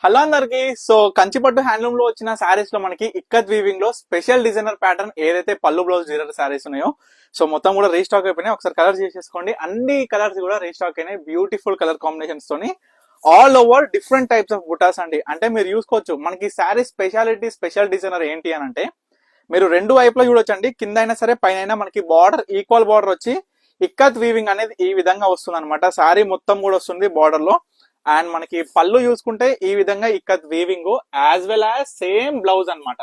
Hello అందరికి. So కంచిపట్టు handloom లో వచ్చిన శారీస్ లో మనకి ఇక్కత్ వీవింగ్ లో స్పెషల్ డిజైనర్ ప్యాటర్న్ ఏదైతే పళ్ళు బ్లౌజ్ డిజైనర్ శారీస్ ఉన్నాయో సో మొత్తం కూడా రీస్టాక్ అయిపోయినాయి. ఒకసారి కలర్ చేసేసుకోండి. అన్ని కలర్స్ కూడా రీస్టాక్ అయినాయి. బ్యూటిఫుల్ కలర్ కాంబినేషన్స్ తోని all over different types of బుటాస్ అండి. అంటే మీరు చూసుకోవచ్చు మనకి శారీ స్పెషాలిటీ స్పెషల్ డిజైనర్ ఏంటి అని అంటే మీరు రెండు వైపులో చూడొచ్చండి. కింద అయినా సరే పైన అయినా మనకి బార్డర్ ఈక్వల్ బార్డర్ వచ్చి ఇక్కత్ వీవింగ్ అనేది ఈ విధంగా వస్తుంది అనమాట. శారీ మొత్తం కూడా వస్తుంది బార్డర్ లో. అండ్ మనకి పళ్ళు చూసుకుంటే ఈ విధంగా ikat weaving as well as same blouse అన్నమాట.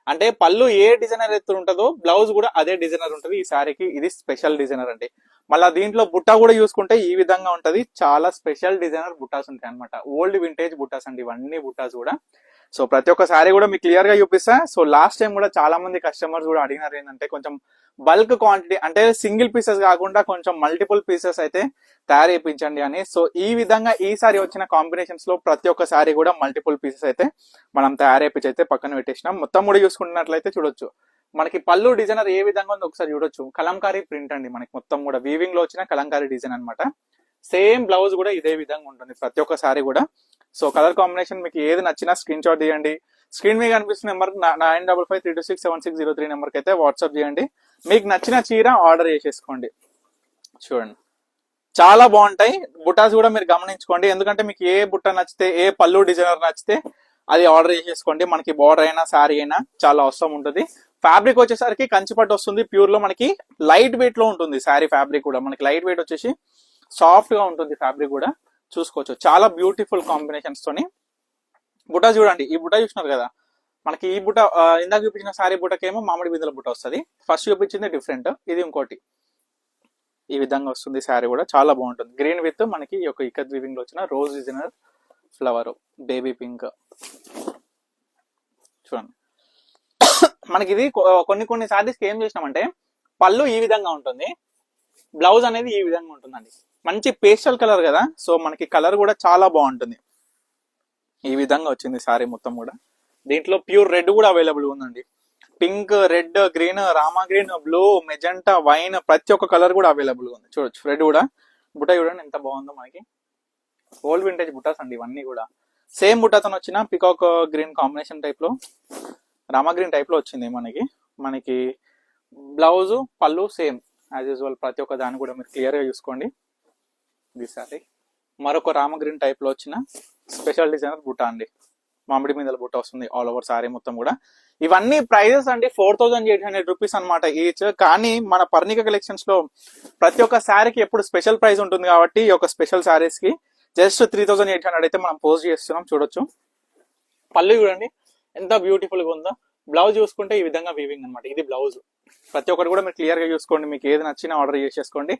అంటే పళ్ళు ఏ డిజైనర్ అయితే ఉంటుందో బ్లౌజ్ కూడా అదే డిజైనర్ ఉంటుంది ఈ శారీకి. ఇది స్పెషల్ డిజైనర్ అండి. మళ్ళీ దీంట్లో బుట్ట కూడా చూసుకుంటే ఈ విధంగా ఉంటది. చాలా స్పెషల్ డిజైనర్ బుట్టాస్ ఉంటాయి అనమాట. ఓల్డ్ వింటేజ్ బుట్టాస్ అండి ఇవన్నీ బుట్టాస్ కూడా. సో ప్రతి ఒక్క శారీ కూడా మీకు క్లియర్ గా చూపిస్తా. సో లాస్ట్ టైం కూడా చాలా మంది కస్టమర్స్ కూడా అడిగినారు ఏంటంటే కొంచెం బల్క్ క్వాంటిటీ అంటే సింగిల్ పీసెస్ కాకుండా కొంచెం మల్టిపుల్ పీసెస్ అయితే తయారు చేయించండి అని. సో ఈ విధంగా ఈసారి వచ్చిన కాంబినేషన్స్ లో ప్రతి ఒక్క శారీ కూడా మల్టిపుల్ పీసెస్ అయితే మనం తయారు చేయించి అయితే పక్కన పెట్టేసినాం. మొత్తం కూడా చూసుకుంటున్నట్లయితే చూడొచ్చు మనకి పళ్ళు డిజైనర్ ఏ విధంగా ఉందో ఒకసారి చూడొచ్చు. కలంకారీ ప్రింట్ అండి మనకి మొత్తం కూడా వీవింగ్ లో వచ్చిన కలంకారీ డిజైన్ అనమాట. సేమ్ బ్లౌజ్ కూడా ఇదే విధంగా ఉంటుంది ప్రతి ఒక్క శారీ కూడా. సో కలర్ కాంబినేషన్ మీకు ఏది నచ్చినా స్క్రీన్ షాట్ తీయండి. స్క్రీన్ మీద కనిపిస్తున్న నెంబర్ 9553267603 నెంబర్కి అయితే వాట్సాప్ చేయండి. మీకు నచ్చిన చీర ఆర్డర్ చేసేసుకోండి. చూడండి చాలా బాగుంటాయి బుటాస్ కూడా మీరు గమనించుకోండి. ఎందుకంటే మీకు ఏ బుట్ట నచ్చితే ఏ పళ్ళు డిజైనర్ నచ్చితే అది ఆర్డర్ చేసేసుకోండి. మనకి బార్డర్ అయినా శారీ అయినా చాలా అవసరం ఉంటుంది. ఫ్యాబ్రిక్ వచ్చేసరికి కంచిపట్టు వస్తుంది. ప్యూర్ లో మనకి లైట్ వెయిట్ లో ఉంటుంది శారీ. ఫ్యాబ్రిక్ కూడా మనకి లైట్ వెయిట్ వచ్చేసి సాఫ్ట్ గా ఉంటుంది ఫ్యాబ్రిక్ కూడా. చూసుకోవచ్చు చాలా బ్యూటిఫుల్ కాంబినేషన్స్ తోని. బుట్ట చూడండి. ఈ బుట్ట చూసినారు కదా మనకి ఈ బుట్ట ఇందాక చూపించిన శారీ బుట్టకేమో మామిడి బిందెల బుట్ట వస్తుంది. ఫస్ట్ చూపించింది డిఫరెంట్, ఇది ఇంకోటి. ఈ విధంగా వస్తుంది శారీ కూడా చాలా బాగుంటుంది. గ్రీన్ విత్ మనకి ఈ యొక్క ఇక్కత్ వీవింగ్ లో వచ్చిన rose designer flower baby pink. చూడండి మనకి ఇది కొన్ని శారీస్కి ఏం చేసినామంటే పళ్ళు ఈ విధంగా ఉంటుంది, బ్లౌజ్ అనేది ఈ విధంగా ఉంటుందండి. మంచి పేస్టల్ కలర్ కదా, సో మనకి కలర్ కూడా చాలా బాగుంటుంది. ఈ విధంగా వచ్చింది శారీ మొత్తం కూడా. దీంట్లో ప్యూర్ రెడ్ కూడా అవైలబుల్ ఉందండి. Pink, red, green, Rama green, blue, magenta, wine ప్రతి ఒక్క కలర్ కూడా అవైలబుల్ ఉంది. చూడొచ్చు రెడ్ కూడా. బుట్ట చూడండి ఎంత బాగుందో. మనకి ఓల్డ్ వింటేజ్ బుట్టాస్ అండి ఇవన్నీ కూడా. సేమ్ బుట్టాతో వచ్చిన పికాక్ గ్రీన్ కాంబినేషన్ టైప్ లో రామా గ్రీన్ టైప్ లో వచ్చింది మనకి బ్లౌజ్ పళ్ళు సేమ్ యాజ్ యూజువల్. ప్రతి ఒక్క దాన్ని కూడా మీరు క్లియర్ గా చూసుకోండి. ఇది సారీ మరొక రామ గ్రీన్ టైప్ లో వచ్చిన స్పెషల్ డిజైనర్ బుట్ట అండి. మామిడి మీద బుట్ట వస్తుంది ఆల్ ఓవర్ సారీ మొత్తం కూడా. ఇవన్నీ ప్రైజెస్ అండి 4800 రూపీస్ అనమాట ఈచ్. కానీ మన పర్ణిక కలెక్షన్స్ లో ప్రతి ఒక్క శారీకి ఎప్పుడు స్పెషల్ ప్రైస్ ఉంటుంది కాబట్టి ఈ యొక్క స్పెషల్ శారీస్ కి జస్ట్ 3800 అయితే మనం పోస్ట్ చేస్తున్నాం. చూడొచ్చు పళ్ళు చూడండి ఎంత బ్యూటిఫుల్ గా ఉందో. బ్లౌజ్ చూసుకుంటే ఈ విధంగా వీవింగ్ అనమాట. ఇది బ్లౌజ్. ప్రతి ఒక్కటి కూడా మీరు క్లియర్ గా చూసుకోండి. మీకు ఏది నచ్చినా ఆర్డర్ చేసేసుకోండి.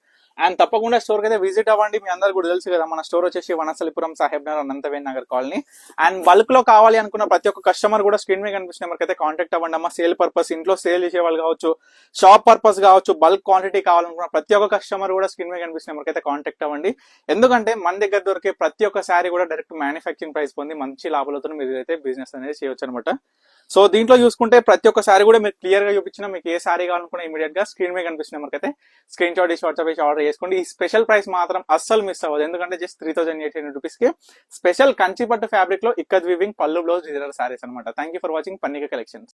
అండ్ తప్పకుండా స్టోర్ కి అయితే విజిట్ అవ్వండి. మీ అందరు కూడా తెలుసు కదా మన స్టోర్ వచ్చేసి వనస్థలిపురం, సాహెబ్ నగర్, అనంతవేన్ నగర్ కాలనీ. అండ్ బల్క్ లో కావాలి అనుకున్న ప్రతి ఒక్క కస్టమర్ కూడా స్క్రీన్ మీద కనిపిస్తున్న నెంబర్కి అయితే కాంటాక్ట్ అవ్వండి అమ్మా. సేల్ పర్పస్, ఇంట్లో సేల్ చేసే వాళ్ళు కావచ్చు, షాప్ పర్పస్ కావచ్చు, బల్క్ క్వాంటిటీ కావాలనుకున్న ప్రతి ఒక్క కస్టమర్ కూడా స్క్రీన్ మీద కనిపిస్తున్న నెంబర్కి అయితే కాంటాక్ట్ అవ్వండి. ఎందుకంటే మన దగ్గర దొరికే ప్రతి ఒక్క శారీ కూడా డైరెక్ట్ మ్యానుఫ్యాక్చరింగ్ ప్రైస్ పొంది మంచి లాభాలతో మీరు అయితే బిజినెస్ అనేది చేయొచ్చు అనమాట. సో దీంట్లో చూసుకుంటే ప్రతి ఒక్క శారీ కూడా మీరు క్లియర్ గా చూపించిన మీకు ఏ శారీ కావాలనుకున్నా ఇమీడియట్ గా స్క్రీన్ మీద కనిపిస్తున్న నెంబర్కి అయితే స్క్రీన్ షాట్ చేసి వాట్సాప్ చేసి ఆర్డర్ చేసుకోండి. ఈ స్పెషల్ ప్రైస్ మాత్రం అస్సలు మిస్ అవ్వదు. ఎందుకంటే జస్ట్ 3800 రూపీస్ కి స్పెషల్ కంచిపట్టు ఫ్యాబ్రిక్ లో ఇక్కత్ వీవింగ్ పళ్ళు బ్లౌజ్ డిజైనర్ శారీస్ అనమాట. Thank you for watching Parnika collections.